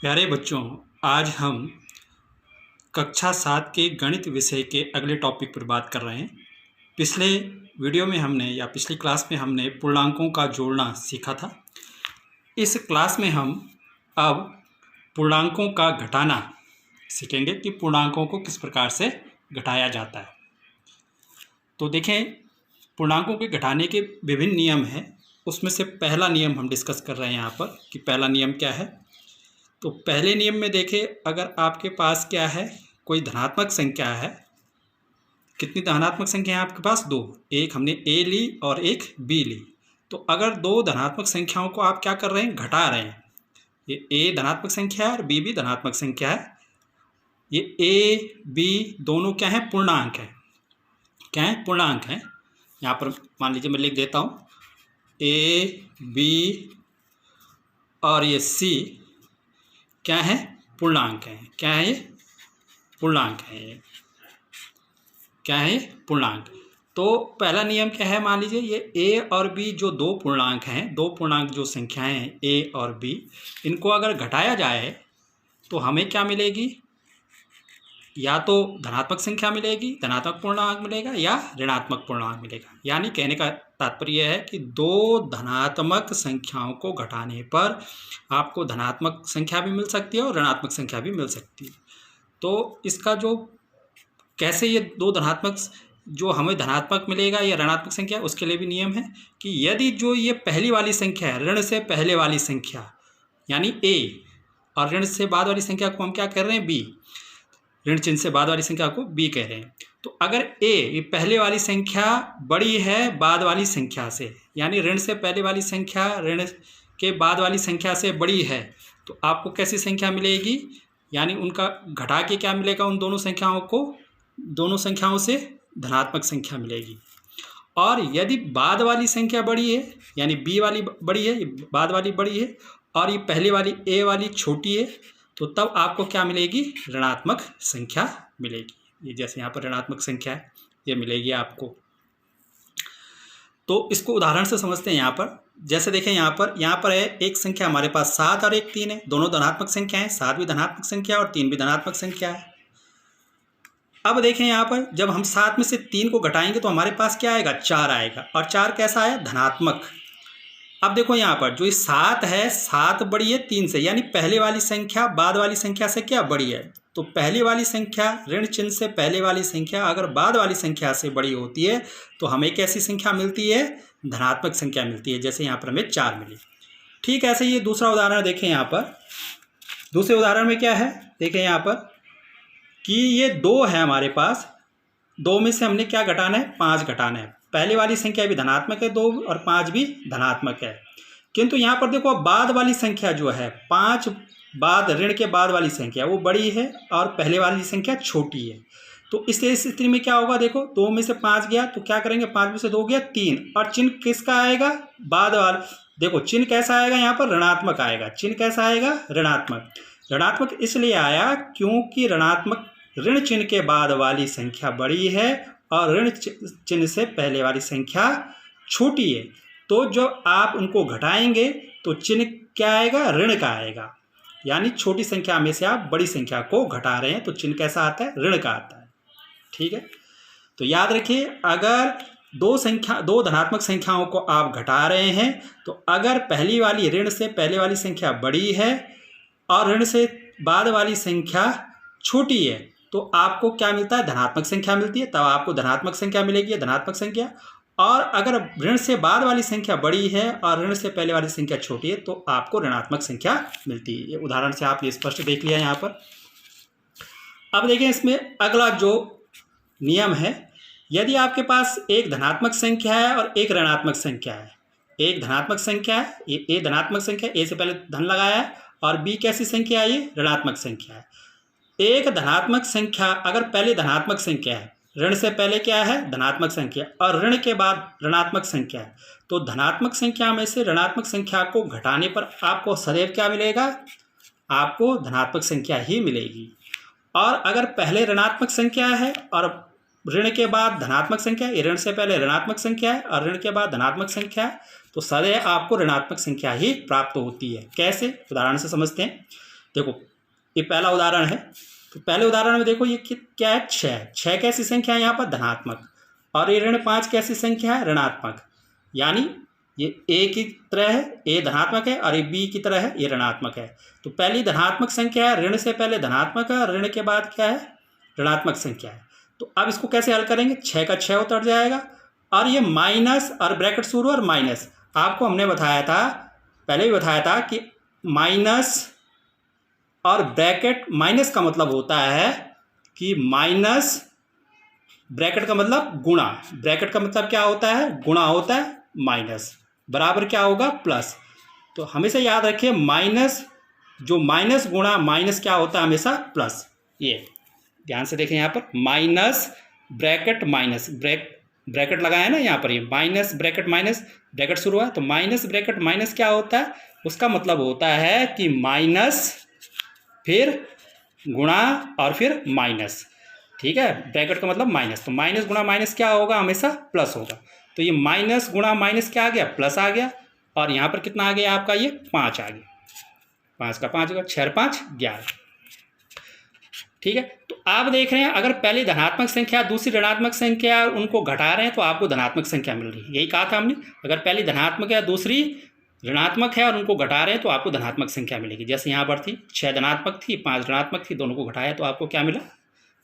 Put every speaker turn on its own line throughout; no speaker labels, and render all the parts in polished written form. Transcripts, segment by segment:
प्यारे बच्चों, आज हम कक्षा 7 के गणित विषय के अगले टॉपिक पर बात कर रहे हैं। पिछले वीडियो में हमने या पिछली क्लास में हमने पूर्णांकों का जोड़ना सीखा था। इस क्लास में हम अब पूर्णांकों का घटाना सीखेंगे कि पूर्णांकों को किस प्रकार से घटाया जाता है। तो देखें, पूर्णांकों के घटाने के विभिन्न नियम हैं। उसमें से पहला नियम हम डिस्कस कर रहे हैं यहाँ पर कि पहला नियम क्या है। तो पहले नियम में देखें, अगर आपके पास क्या है, कोई धनात्मक संख्या है। कितनी धनात्मक संख्या है आपके पास? दो। एक हमने ए ली और एक बी ली। तो अगर दो धनात्मक संख्याओं को आप क्या कर रहे हैं, घटा रहे हैं। ये ए धनात्मक संख्या है और बी भी धनात्मक संख्या है। ये ए बी दोनों क्या है, पूर्णांक है। क्या है? पूर्णांक है। यहाँ पर मान लीजिए मैं लिख देता हूँ, ए बी और ये सी क्या है, पूर्णांक है। क्या है? ये पूर्णांक है। क्या है? पूर्णांक। तो पहला नियम क्या है, मान लीजिए ये ए और बी जो दो पूर्णांक हैं, दो पूर्णांक जो संख्याएं हैं ए और बी, इनको अगर घटाया जाए तो हमें क्या मिलेगी? या तो धनात्मक संख्या मिलेगी, धनात्मक पूर्णांक मिलेगा, या ऋणात्मक पूर्णांक मिलेगा। यानी कहने का तात्पर्य है कि दो धनात्मक संख्याओं को घटाने पर आपको धनात्मक संख्या भी मिल सकती है और ऋणात्मक संख्या भी मिल सकती है। तो इसका जो कैसे ये दो धनात्मक जो हमें धनात्मक मिलेगा या ऋणात्मक संख्या, उसके लिए भी नियम है कि यदि जो ये पहली वाली संख्या है, ऋण से पहले वाली संख्या यानी ए, और ऋण से बाद वाली संख्या को हम क्या कर रहे हैं, बी। ऋण चिन्ह से बाद वाली संख्या को बी कह रहे हैं। तो अगर ए, ये पहले वाली संख्या बड़ी है बाद वाली संख्या से, यानी ऋण से पहले वाली संख्या ऋण के बाद वाली संख्या से बड़ी है, तो आपको कैसी संख्या मिलेगी? यानी उनका घटा के क्या मिलेगा, उन दोनों संख्याओं को, दोनों संख्याओं से धनात्मक संख्या मिलेगी। और यदि बाद वाली संख्या बड़ी है, यानी बी वाली बड़ी है, बाद वाली बड़ी है, और ये पहले वाली ए वाली छोटी है, तो तब आपको क्या मिलेगी? ऋणात्मक संख्या मिलेगी। ये जैसे यहाँ पर ऋणात्मक संख्या है, ये मिलेगी आपको। तो इसको उदाहरण से समझते हैं। यहाँ पर जैसे देखें, यहाँ पर है एक संख्या हमारे पास 7 और एक 3 है। दोनों धनात्मक संख्या है, 7 भी धनात्मक संख्या और 3 भी धनात्मक संख्या है। अब देखें यहाँ पर जब हम 7 में से 3 को घटाएंगे तो हमारे पास क्या आएगा? 4 आएगा। और 4 कैसा है? धनात्मक। अब देखो यहाँ पर जो 7 है, 7 बड़ी है 3 से, यानी पहले वाली संख्या बाद वाली संख्या से क्या बड़ी है। तो पहली वाली संख्या, ऋण चिन्ह से पहले वाली संख्या अगर बाद वाली संख्या से बड़ी होती है तो हमें कैसी संख्या मिलती है? धनात्मक संख्या मिलती है। जैसे यहाँ पर हमें 4 मिली। ठीक है, ऐसे ये दूसरा उदाहरण देखें। यहाँ पर दूसरे उदाहरण में क्या है, देखें यहाँ पर कि ये 2 है हमारे पास। 2 में से हमने क्या घटाना है? 5 घटाना है। पहले वाली संख्या भी धनात्मक है 2, और 5 भी धनात्मक है। किंतु यहाँ पर देखो, बाद वाली संख्या जो है 5 बाद, ऋण के बाद वाली संख्या वो बड़ी है और पहले वाली संख्या छोटी है। तो इस स्थिति में क्या होगा? देखो, 2 में से 5 गया तो क्या करेंगे? 5 में से 2 गया 3, और चिन्ह किसका आएगा? बाद वाला। देखो चिन्ह कैसा आएगा? यहाँ पर ऋणात्मक आएगा। चिन्ह कैसा आएगा? ऋणात्मक। ऋणात्मक इसलिए आया क्योंकि ऋण चिन्ह के बाद वाली संख्या बड़ी है और ऋण चिन्ह से पहले वाली संख्या छोटी है। तो जो आप उनको घटाएंगे तो चिन्ह क्या आएगा? ऋण का आएगा। यानी छोटी संख्या में से आप बड़ी संख्या को घटा रहे हैं तो चिन्ह कैसा आता है? ऋण का आता है। ठीक है, तो याद रखिए, अगर दो धनात्मक संख्याओं को आप घटा रहे हैं तो अगर पहली वाली ऋण से पहले वाली संख्या बड़ी है और ऋण से बाद वाली संख्या छोटी है तो आपको क्या मिलता है? धनात्मक संख्या मिलती है। तब आपको धनात्मक संख्या मिलेगी, धनात्मक संख्या। और अगर ऋण से बाद वाली संख्या बड़ी है और ऋण से पहले वाली संख्या छोटी है तो आपको ऋणात्मक संख्या मिलती है। ये उदाहरण से आप ये स्पष्ट देख लिया यहाँ पर। अब देखें, इसमें अगला जो नियम है, यदि आपके पास एक धनात्मक संख्या है और एक ऋणात्मक संख्या है। एक धनात्मक संख्या है, ए धनात्मक संख्या, ए से पहले धन लगाया है, और बी कैसी संख्या है? ये ऋणात्मक संख्या है। एक धनात्मक संख्या अगर पहले धनात्मक संख्या है, ऋण से पहले क्या है? धनात्मक संख्या, और ऋण के बाद ऋणात्मक संख्या है, तो धनात्मक संख्या में से ऋणात्मक संख्या को घटाने पर आपको सदैव क्या मिलेगा? आपको धनात्मक संख्या ही मिलेगी। और अगर पहले ऋणात्मक संख्या है और ऋण के बाद धनात्मक संख्या, ऋण से पहले ऋणात्मक संख्या है और ऋण के बाद धनात्मक संख्या है, तो सदैव आपको ऋणात्मक संख्या ही प्राप्त होती है। कैसे? उदाहरण से समझते हैं। देखो ये पहला उदाहरण है, तो पहले उदाहरण में देखो ये क्या है, 6 कैसी संख्या है यहाँ पर, धनात्मक, और ये ऋण 5 कैसी संख्या है, ऋणात्मक। यानी ये ए की तरह है, ए धनात्मक है, और ये बी की तरह है, ये ऋणात्मक है। तो पहली धनात्मक संख्या है, ऋण से पहले धनात्मक है, और ऋण के बाद क्या है, ऋणात्मक संख्या है। तो अब इसको कैसे हल करेंगे, 6 का 6 उतर जाएगा, और ये माइनस और ब्रैकेट शुरू और माइनस। आपको हमने बताया था, पहले भी बताया था कि माइनस और ब्रैकेट, माइनस का मतलब होता है कि माइनस, ब्रैकेट का मतलब गुणा, ब्रैकेट का मतलब क्या होता है, गुणा होता है, माइनस बराबर क्या होगा, प्लस। तो हमेशा याद रखिए माइनस, जो माइनस गुणा माइनस क्या होता है, हमेशा प्लस। ये ध्यान से देखें यहाँ पर, माइनस ब्रैकेट माइनस, ब्रैकेट लगाया है ना यहाँ पर, ये माइनस ब्रैकेट माइनस, ब्रैकेट शुरू हुआ, तो माइनस ब्रैकेट माइनस क्या होता है, उसका मतलब होता है कि माइनस फिर गुणा और फिर माइनस। ठीक है, ब्रैकेट का मतलब माइनस, तो माइनस गुणा माइनस क्या होगा, हमेशा प्लस होगा। तो ये माइनस गुणा माइनस क्या आ गया, प्लस आ गया, और यहाँ पर कितना आ गया आपका, ये 5 आ गया, 5 का 5 होगा, 6 5 11। ठीक है, तो आप देख रहे हैं अगर पहली धनात्मक संख्या दूसरी ऋणात्मक संख्या उनको घटा रहे हैं तो आपको धनात्मक संख्या मिल रही है। यही कहा था हमने, अगर पहली धनात्मक या दूसरी ऋणात्मक है और उनको घटा रहे हैं तो आपको धनात्मक संख्या मिलेगी। जैसे यहाँ पर थी 6 धनात्मक थी, 5 ऋणात्मक थी, दोनों को घटाया तो आपको क्या मिला,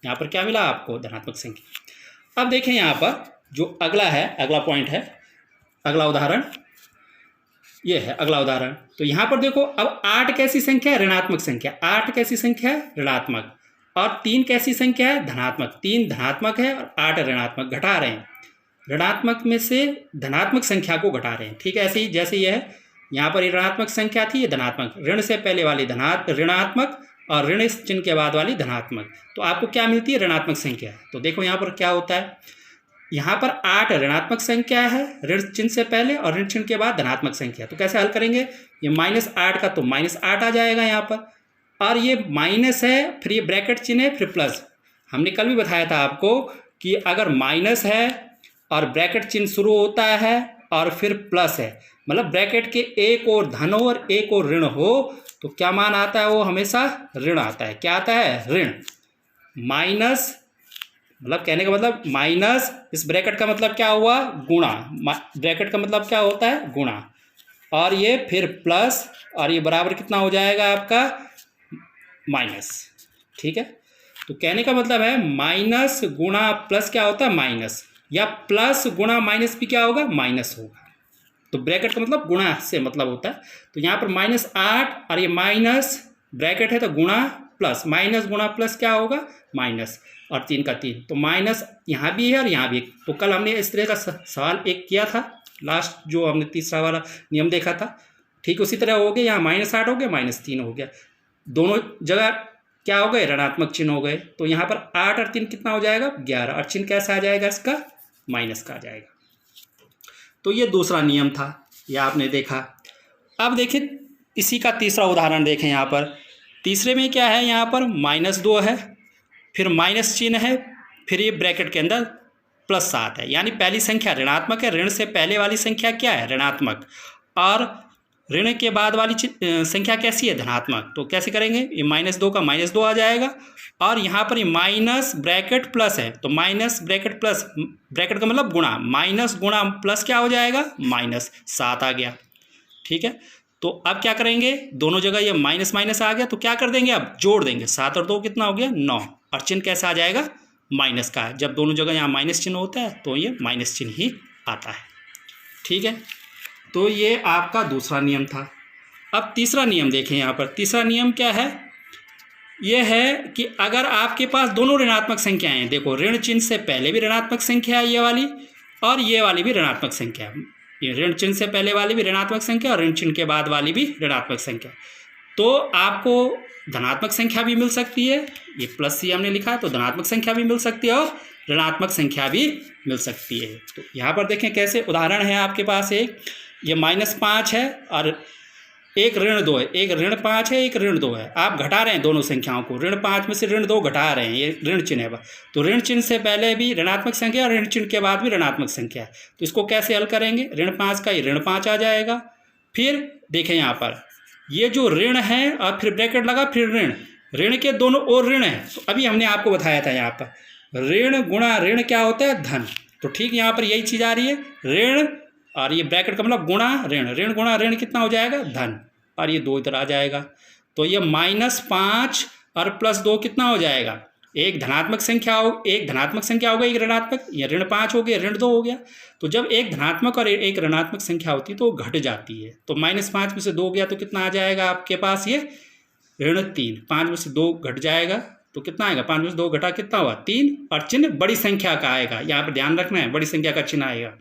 यहाँ पर क्या मिला आपको, धनात्मक संख्या। अब देखें यहाँ पर जो अगला है, अगला पॉइंट है, अगला उदाहरण ये है, अगला उदाहरण। तो यहाँ पर देखो अब 8 कैसी संख्या है, ऋणात्मक संख्या, 8 कैसी संख्या है, ऋणात्मक, और 3 कैसी संख्या है, धनात्मक, 3 धनात्मक है और 8 ऋणात्मक। घटा रहे हैं, ऋणात्मक में से धनात्मक संख्या को घटा रहे हैं। ठीक है, ऐसे ही जैसे ये है, यहाँ पर ऋणात्मक संख्या थी, ये धनात्मक, ऋण से पहले वाली ऋणात्मक और ऋण चिन्ह के बाद वाली धनात्मक, तो आपको क्या मिलती है, ऋणात्मक संख्या। तो देखो यहाँ पर क्या होता है, यहाँ पर 8 ऋणात्मक संख्या है, ऋण चिन्ह से पहले और ऋण चिन्ह के बाद धनात्मक संख्या। तो कैसे हल करेंगे, ये -8 का तो -8 आ जाएगा यहाँ पर, और ये माइनस है, फिर ये ब्रैकेट चिन्ह है, फिर प्लस। हमने कल भी बताया था आपको कि अगर माइनस है और ब्रैकेट चिन्ह शुरू होता है और फिर प्लस है, मतलब ब्रैकेट के एक और धन हो और एक और ऋण हो, तो क्या मान आता है, वो हमेशा ऋण आता है। क्या आता है, ऋण। माइनस मतलब कहने का मतलब माइनस, इस ब्रैकेट का मतलब क्या हुआ, गुणा, ब्रैकेट का मतलब क्या होता है, गुणा, और ये फिर प्लस, और ये बराबर कितना हो जाएगा आपका, माइनस। ठीक है, तो कहने का मतलब है माइनस गुणा प्लस क्या होता है, माइनस, या प्लस गुणा माइनस भी क्या होगा, माइनस होगा। तो ब्रैकेट का मतलब गुणा से मतलब होता है। तो यहाँ पर -8 और ये माइनस ब्रैकेट है तो गुणा प्लस, माइनस गुणा प्लस क्या होगा, माइनस, और 3 का 3, तो माइनस यहाँ भी है और यहाँ भी। तो कल हमने इस तरह का सवाल एक किया था, लास्ट जो हमने तीसरा वाला नियम देखा था, ठीक उसी तरह हो गया। यहाँ -8 हो गया, -3 हो गया, दोनों जगह क्या हो गए, ऋणात्मक चिन्ह हो गए। तो यहाँ पर 8 और 3 कितना हो जाएगा, 11, और चिन्ह कैसा आ जाएगा इसका, माइनस का आ जाएगा। तो ये दूसरा नियम था, ये आपने देखा। अब देखें इसी का तीसरा उदाहरण देखें, यहाँ पर तीसरे में क्या है, यहाँ पर -2 है, फिर माइनस चिन्ह है, फिर ये ब्रैकेट के अंदर +7 है। यानी पहली संख्या ऋणात्मक है, ऋण से पहले वाली संख्या क्या है, ऋणात्मक, और ऋण के बाद वाली संख्या कैसी है, धनात्मक। तो कैसे करेंगे, ये -2 का -2 आ जाएगा, और यहाँ पर ये माइनस ब्रैकेट प्लस है, तो माइनस ब्रैकेट प्लस, ब्रैकेट का मतलब गुणा, माइनस गुणा प्लस क्या हो जाएगा, -7 आ गया। ठीक है, तो अब क्या करेंगे, दोनों जगह ये माइनस माइनस आ गया, तो क्या कर देंगे, अब जोड़ देंगे, 7 और 2 कितना हो गया, 9, और चिन्ह कैसा आ जाएगा, माइनस का है। जब दोनों जगह यहाँ माइनस चिन्ह होता है तो ये माइनस चिन्ह ही आता है। ठीक है, तो ये आपका दूसरा नियम था। अब तीसरा नियम देखें, यहाँ पर तीसरा नियम क्या है, ये है कि अगर आपके पास दोनों ऋणात्मक संख्याएं हैं, देखो ऋण चिन्ह से पहले भी ऋणात्मक संख्या है ये वाली, और ये वाली भी ऋणात्मक संख्या है, ये ऋण चिन्ह से पहले वाली भी ऋणात्मक संख्या और ऋण चिन्ह के बाद वाली भी ऋणात्मक संख्या, तो आपको धनात्मक संख्या भी मिल सकती है, ये प्लस सी हमने लिखा है, तो धनात्मक संख्या भी मिल सकती है और ऋणात्मक संख्या भी मिल सकती है। तो यहाँ पर देखें कैसे उदाहरण है आपके पास, एक ये -5 है और एक ऋण 2 है, एक ऋण 5 है, एक ऋण 2 है। आप घटा रहे हैं दोनों संख्याओं को, ऋण 5 में से ऋण 2 घटा रहे हैं, ये ऋण चिन्ह है। तो ऋण चिन्ह से पहले भी ऋणात्मक संख्या और ऋण चिन्ह के बाद भी ऋणात्मक संख्या है, तो इसको कैसे हल करेंगे, ऋण 5 का ये ऋण 5 आ जाएगा। फिर देखें यहाँ पर ये जो ऋण है और फिर ब्रैकेट लगा फिर ऋण के दोनों ओर ऋण है। तो अभी हमने आपको बताया था यहाँ पर ऋण गुणा ऋण क्या होता है, धन। तो ठीक यहाँ पर यही चीज़ आ रही है, ऋण और ये ब्रैकेट का मतलब गुणा ऋण गुणा ऋण कितना हो जाएगा, धन, और ये 2 इधर आ जाएगा। तो ये -5 और +2 कितना हो जाएगा, एक धनात्मक संख्या होगा, एक ऋणात्मक, ये ऋण 5 हो गया, ऋण 2 हो गया। तो जब एक धनात्मक और एक ऋणात्मक संख्या होती है तो घट जाती है। तो -5 में से 2 गया तो कितना आ जाएगा आपके पास, ये ऋण 3। 5 में से 2 घट जाएगा तो कितना आएगा, 5 में से 2 घटा कितना हुआ, 3, और चिन्ह बड़ी संख्या का आएगा। यहाँ पर ध्यान रखना है, बड़ी संख्या का चिन्ह आएगा,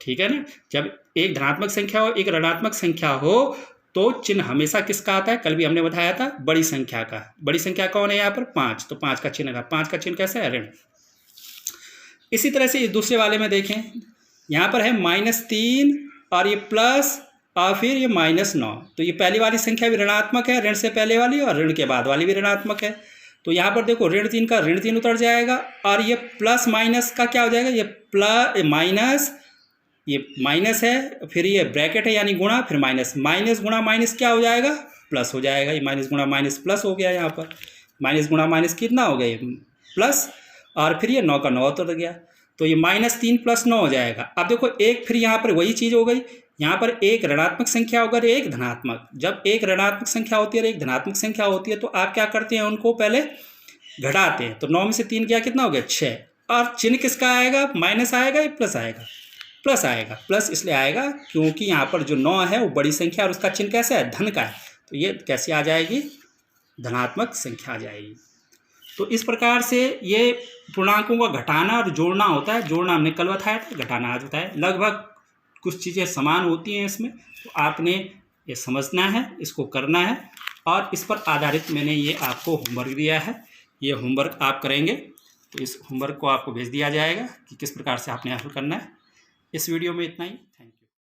ठीक है ना। जब एक धनात्मक संख्या हो एक ऋणात्मक संख्या हो तो चिन्ह हमेशा किसका आता है, कल भी हमने बताया था, बड़ी संख्या का। बड़ी संख्या कौन है यहाँ पर, 5, तो 5 का चिन्ह का, 5 का चिन्ह कैसे है, ऋण। इसी तरह से दूसरे वाले में देखें, यहाँ पर है -3 और ये प्लस और फिर ये -9। तो ये पहली वाली संख्या भी ऋणात्मक है, ऋण से पहले वाली, और ऋण के बाद वाली भी ऋणात्मक है। तो यहाँ पर देखो ऋण 3 का ऋण 3 उतर जाएगा, और ये प्लस माइनस का क्या हो जाएगा, ये प्लस माइनस, ये माइनस है, फिर ये ब्रैकेट है यानी गुणा, फिर माइनस गुणा माइनस क्या हो जाएगा, प्लस हो जाएगा। ये माइनस गुणा माइनस प्लस हो गया, यहाँ पर माइनस गुणा माइनस कितना हो गया, ये प्लस, और फिर ये 9 का 9 उतर गया। तो ये -3 + 9 हो जाएगा। अब देखो एक फिर यहाँ पर वही चीज़ हो गई, यहाँ पर एक ऋणात्मक संख्या होगा एक धनात्मक। जब एक ऋणात्मक संख्या होती है और एक धनात्मक संख्या होती है तो आप क्या करते हैं, उनको पहले घटाते हैं। तो 9 में से 3 गया कितना हो गया, 6, और चिन्ह किसका आएगा, माइनस आएगा या प्लस आएगा, प्लस आएगा। प्लस इसलिए आएगा क्योंकि यहाँ पर जो 9 है वो बड़ी संख्या और उसका चिन्ह कैसे है, धन का है। तो ये कैसे आ जाएगी, धनात्मक संख्या आ जाएगी। तो इस प्रकार से ये पूर्णांकों का घटाना और जोड़ना होता है। जोड़ना हमने कल बताया था, घटाना आज बताया। लगभग कुछ चीज़ें समान होती हैं इसमें, तो आपने ये समझना है, इसको करना है, और इस पर आधारित मैंने ये आपको होमवर्क दिया है। ये होमवर्क आप करेंगे तो इस होमवर्क को आपको भेज दिया जाएगा कि किस प्रकार से आपने हल करना है। इस वीडियो में इतना ही, थैंक यू।